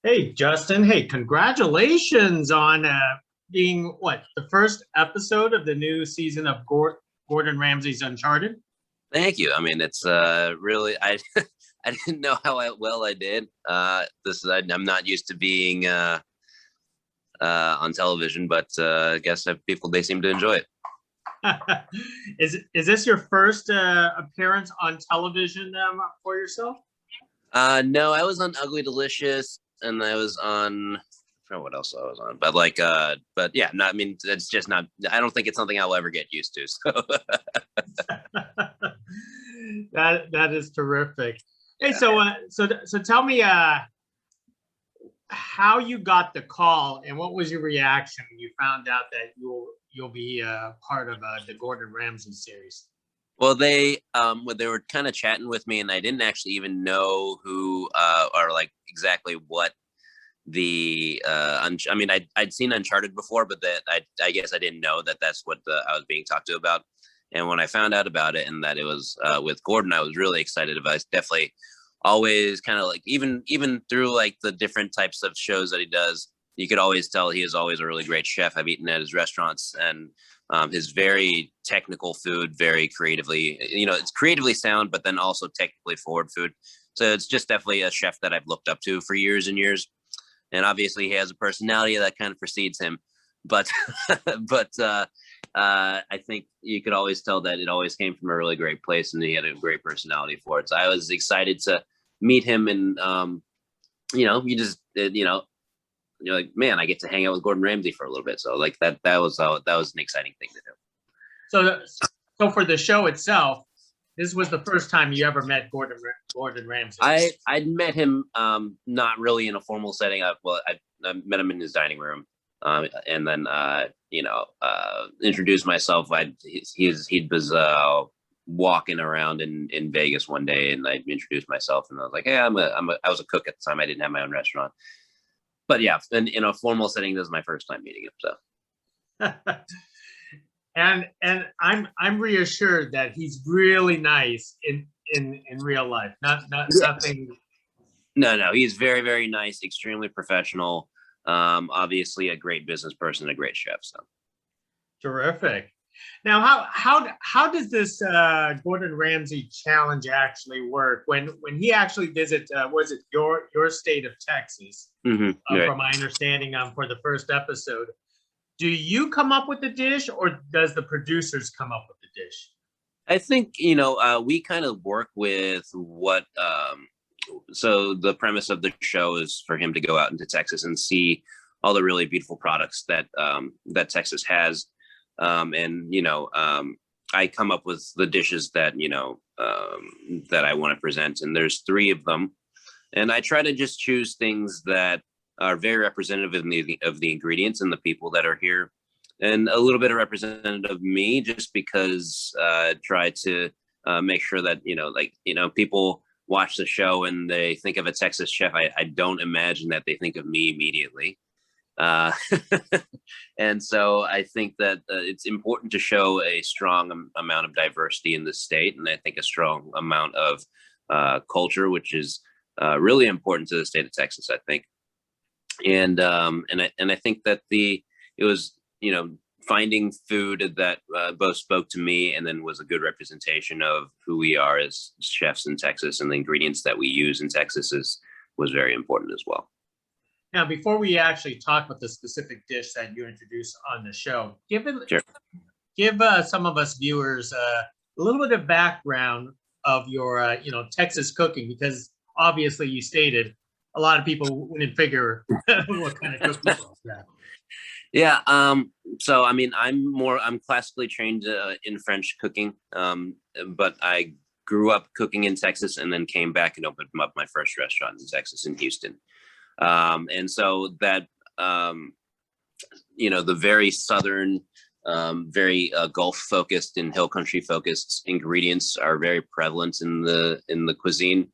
Hey, Justin. Hey, congratulations on being the first episode of the new season of Gordon Ramsay's Uncharted. Thank you. I mean, it's really I I didn't know how well I did. I'm not used to being on television, but I guess people they seem to enjoy it. Is this your first appearance on television for yourself? No, I was on Ugly Delicious, and I was on. I forgot what else I was on, but but yeah, not. I mean, it's just not. I don't think it's something I'll ever get used to. So That is terrific. Hey, yeah. so tell me how you got the call and what was your reaction when you found out that you'll be part of the Gordon Ramsay series. Well, when they were kind of chatting with me, and I didn't actually even know who or like exactly what I mean, I'd seen Uncharted before, but that I guess I didn't know that that's what I was being talked to about. And when I found out about it and that it was with Gordon, I was really excited about it. It's definitely always kind of like even through like the different types of shows that he does, you could always tell he is always a really great chef. I've eaten at his restaurants, and his very technical food, very creatively, it's creatively sound, but then also technically forward food. So it's just definitely a chef that I've looked up to for years and years. And obviously he has a personality that kind of precedes him, but I think you could always tell that it always came from a really great place, and he had a great personality for it. So I was excited to meet him, and you just you're like, man, I get to hang out with Gordon Ramsay for a little bit. So like that was an exciting thing to do. So for the show itself, this was the first time you ever met Gordon Ramsay. I'd met him not really in a formal setting. I met him in his dining room, and then introduced myself. He was walking around in Vegas one day, and I introduced myself, and I was like, hey, I was a cook at the time. I didn't have my own restaurant, but yeah, in a formal setting, this is my first time meeting him. So. and I'm reassured that he's really nice in real life. Nothing. No, he's very, very nice, extremely professional. Obviously a great business person, a great chef. So terrific. Now, how does this Gordon Ramsay challenge actually work when he actually visits? Was it your state of Texas? Mm-hmm. Right. From my understanding, for the first episode, do you come up with the dish, or does the producers come up with the dish? I think we kind of work with what. So the premise of the show is for him to go out into Texas and see all the really beautiful products that Texas has. I come up with the dishes that that I want to present, and there's 3 of them, and I try to just choose things that are very representative of the ingredients and the people that are here, and a little bit of representative of me, just because try to make sure that people watch the show and they think of a Texas chef. I don't imagine that they think of me immediately. And so I think that it's important to show a strong amount of diversity in the state, and I think a strong amount of culture, which is really important to the state of Texas, I think. And I think that it was finding food that both spoke to me and then was a good representation of who we are as chefs in Texas, and the ingredients that we use in Texas was very important as well. Now, before we actually talk about the specific dish that you introduced on the show, give some of us viewers a little bit of background of your Texas cooking, because obviously you stated a lot of people wouldn't figure what kind of cooking was that. Yeah. So, I mean, I'm classically trained in French cooking, but I grew up cooking in Texas and then came back and opened up my first restaurant in Texas, in Houston. And so that, the very Southern, very Gulf focused and hill country focused ingredients are very prevalent in the cuisine.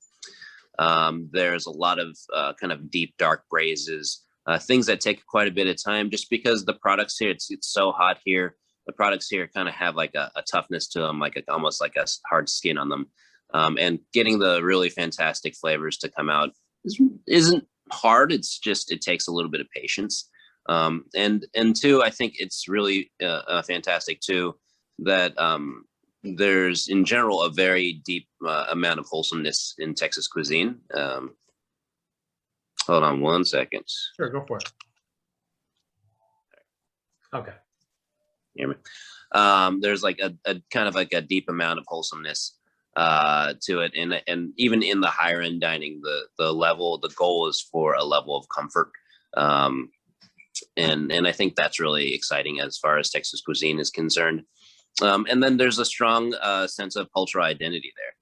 There's a lot of kind of deep, dark braises, things that take quite a bit of time, just because the products here, it's so hot here. The products here kind of have like a toughness to them, almost like a hard skin on them. And getting the really fantastic flavors to come out isn't hard. It's just, it takes a little bit of patience. And two, I think it's really fantastic too that there's in general a very deep amount of wholesomeness in Texas cuisine. Hold on one second. Sure, go for it. Okay. Hear me? There's like a kind of like a deep amount of wholesomeness to it, and even in the higher end dining, the goal is for a level of comfort. And I think that's really exciting as far as Texas cuisine is concerned. And then there's a strong sense of cultural identity there.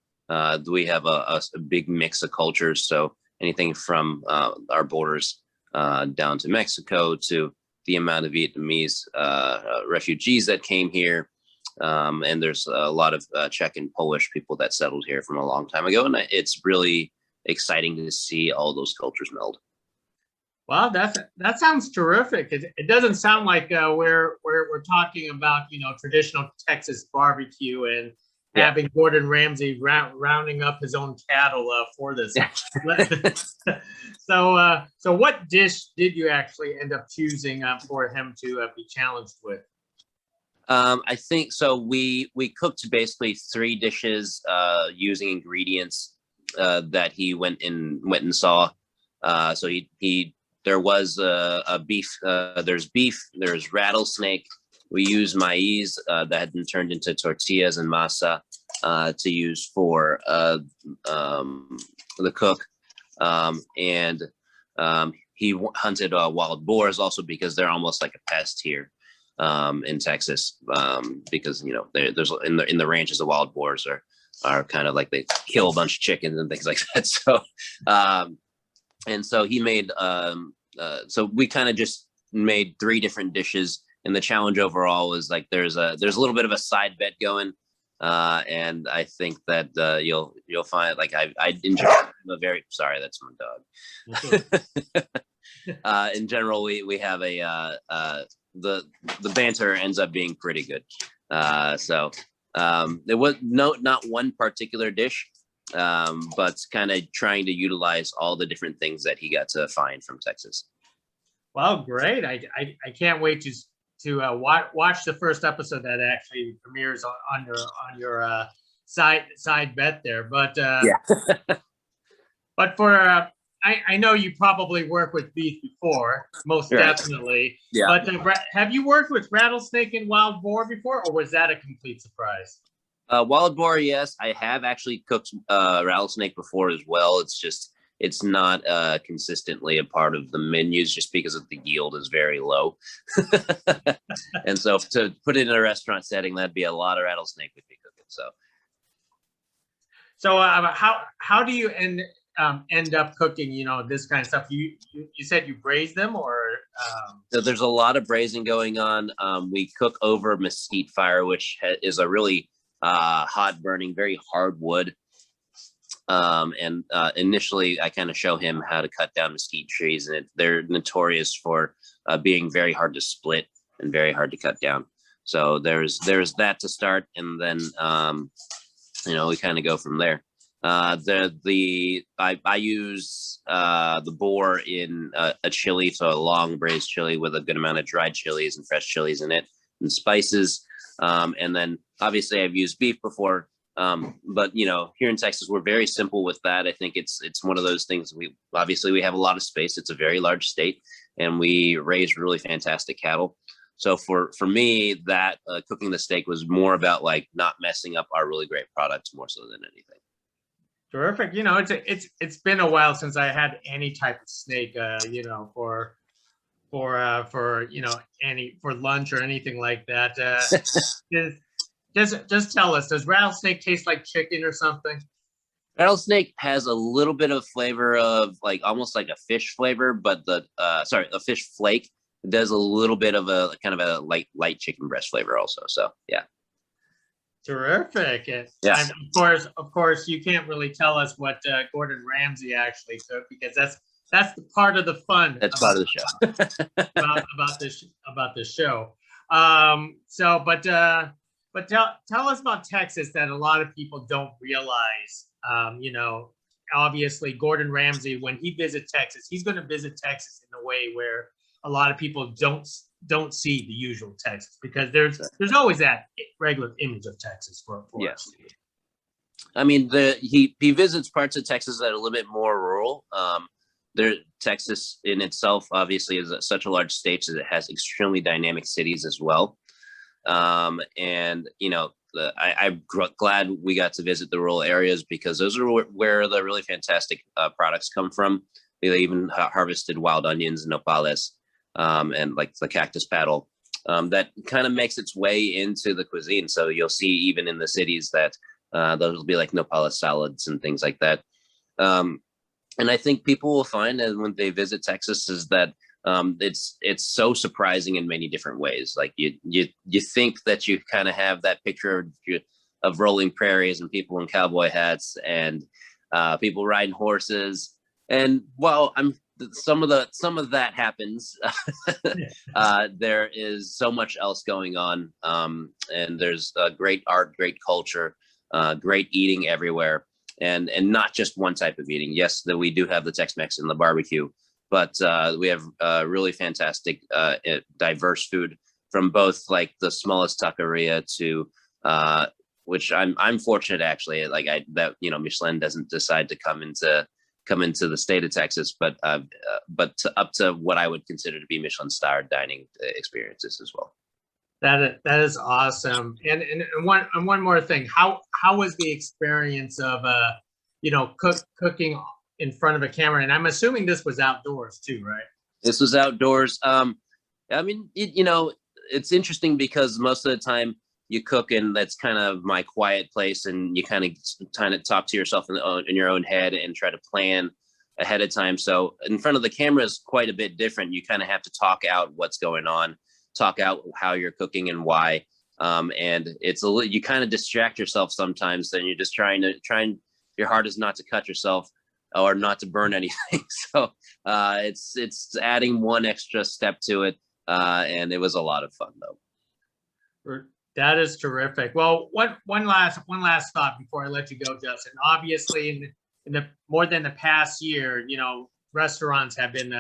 We have a big mix of cultures. So anything from our borders down to Mexico to the amount of Vietnamese refugees that came here. And there's a lot of Czech and Polish people that settled here from a long time ago. And it's really exciting to see all those cultures meld. Wow, that sounds terrific. It doesn't sound like we're talking about, you know, traditional Texas barbecue and having Gordon Ramsay rounding up his own cattle for this. So what dish did you actually end up choosing for him to be challenged with? I think so. We cooked basically 3 dishes using ingredients that he went and saw. So there was a beef. There's beef. There's rattlesnake. We used maize that had been turned into tortillas and masa to use for the cook. And he hunted wild boars also because they're almost like a pest here in Texas. Because you know there's in the ranches, the wild boars are kind of like they kill a bunch of chickens and things like that. So and so he made so we kind of just made 3 different dishes, and the challenge overall was like there's a little bit of a side bet going, and I think that you'll find like I enjoy a very sorry, that's my dog. In general, we have the banter ends up being pretty good. So there was not one particular dish, but kind of trying to utilize all the different things that he got to find from Texas. Well, great! I can't wait to watch the first episode that actually premieres on your side bet there. But but for I know you probably worked with beef before, most definitely. Yeah. But have you worked with rattlesnake and wild boar before, or was that a complete surprise? Wild boar, yes, I have actually cooked rattlesnake before as well. It's not consistently a part of the menus just because of the yield is very low. And so to put it in a restaurant setting, that'd be a lot of rattlesnake we'd be cooking. So how do you end up cooking, you know, this kind of stuff? You said you braise them, or So there's a lot of braising going on. We cook over mesquite fire, which is a really hot burning, very hard wood. And initially I kind of show him how to cut down mesquite trees, and they're notorious for being very hard to split and very hard to cut down. So there's that to start, and then you know, we kind of go from there. I use the boar in a chili, so a long braised chili with a good amount of dried chilies and fresh chilies in it and spices. And then obviously I've used beef before, but you know, here in Texas we're very simple with that. I think it's one of those things. We have a lot of space. It's a very large state, and we raise really fantastic cattle. So for me, that cooking the steak was more about like not messing up our really great products more so than anything. Terrific. You know, it's been a while since I had any type of snake, you know, for you know, for lunch or anything like that. Just tell us, does rattlesnake taste like chicken or something? Rattlesnake has a little bit of flavor of like almost like a fish flavor, but a fish flake. It does a little bit of a kind of a light chicken breast flavor also. So yeah. Terrific. Yeah. And of course, you can't really tell us what Gordon Ramsay actually cooked, because that's the part of the fun. That's part of the show. about this show. But tell us about Texas that a lot of people don't realize. You know, obviously Gordon Ramsay, when he visits Texas, he's going to visit Texas in a way where a lot of people don't see the usual Texas, because there's always that regular image of Texas for us. I mean, he visits parts of Texas that are a little bit more rural. Texas in itself obviously is such a large state that it has extremely dynamic cities as well. And you know, I'm glad we got to visit the rural areas, because those are where the really fantastic products come from. They even harvested wild onions and nopales, and like the cactus paddle. That kind of makes its way into the cuisine. So you'll see even in the cities that those will be like nopales salads and things like that. And I think people will find that when they visit Texas is that it's so surprising in many different ways. Like you think that you kind of have that picture of rolling prairies and people in cowboy hats and people riding horses. And while some of that happens, there is so much else going on, and there's great art, great culture, great eating everywhere. And not just one type of eating. Yes, that we do have the Tex-Mex and the barbecue, but we have really fantastic, diverse food from both like the smallest taqueria to, which I'm fortunate actually. Like Michelin doesn't decide to come into the state of Texas, but up to what I would consider to be Michelin-star dining experiences as well. That is awesome. And one more thing, how was the experience of cooking in front of a camera? And I'm assuming this was outdoors too, right? This was outdoors. I mean, it's interesting because most of the time you cook and that's kind of my quiet place, and you kind of talk to yourself in your own head and try to plan ahead of time. So in front of the camera is quite a bit different. You kind of have to talk out what's going on, talk out how you're cooking and why. And it's you kind of distract yourself sometimes, and you're just trying your hardest not to cut yourself or not to burn anything. So it's adding one extra step to it. And it was a lot of fun though. That is terrific. Well, one last thought before I let you go, Justin. Obviously in the more than the past year, restaurants have been,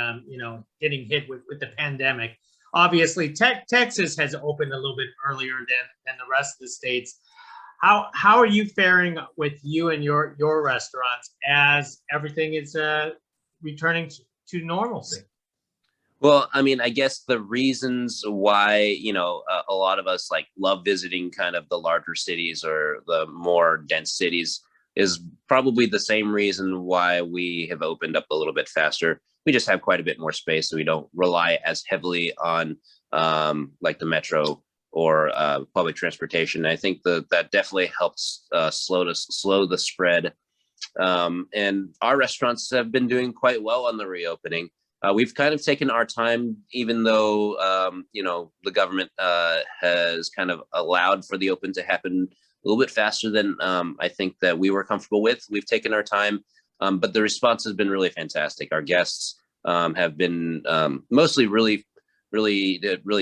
getting hit with the pandemic. Obviously, Texas has opened a little bit earlier than the rest of the states. How are you faring with you and your restaurants as everything is returning to normalcy? Well, I mean, I guess the reasons why, a lot of us love visiting kind of the larger cities or the more dense cities is probably the same reason why we have opened up a little bit faster. We just have quite a bit more space, so we don't rely as heavily on the metro or public transportation. I think that definitely helps slow the spread. And our restaurants have been doing quite well on the reopening. We've kind of taken our time, even though the government has kind of allowed for the open to happen a little bit faster than I think that we were comfortable with. We've taken our time. But the response has been really fantastic. Our guests have been mostly really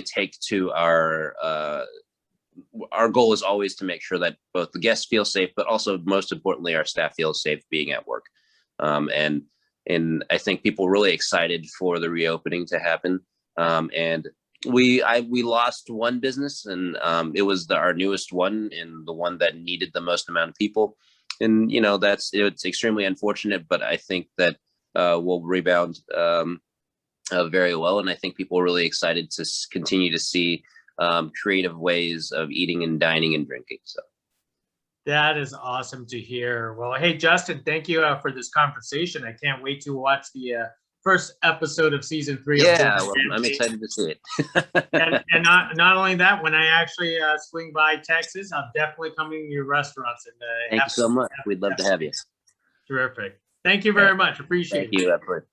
take to our goal is always to make sure that both the guests feel safe, but also most importantly, our staff feels safe being at work. And I think people are really excited for the reopening to happen. And we lost one business, and it was our newest one and the one that needed the most amount of people. And it's extremely unfortunate, but I think that we'll rebound very well. And I think people are really excited to continue to see creative ways of eating and dining and drinking. So that is awesome to hear. Well, hey Justin, thank you for this conversation. I can't wait to watch the first episode of season 3. Yeah, well, I'm excited to see it. and not only that, when I actually swing by Texas, I'm definitely coming to your restaurants. And thank you so much. We'd love to have you. Terrific. Thank you very much. Appreciate it. Thank you, Edward.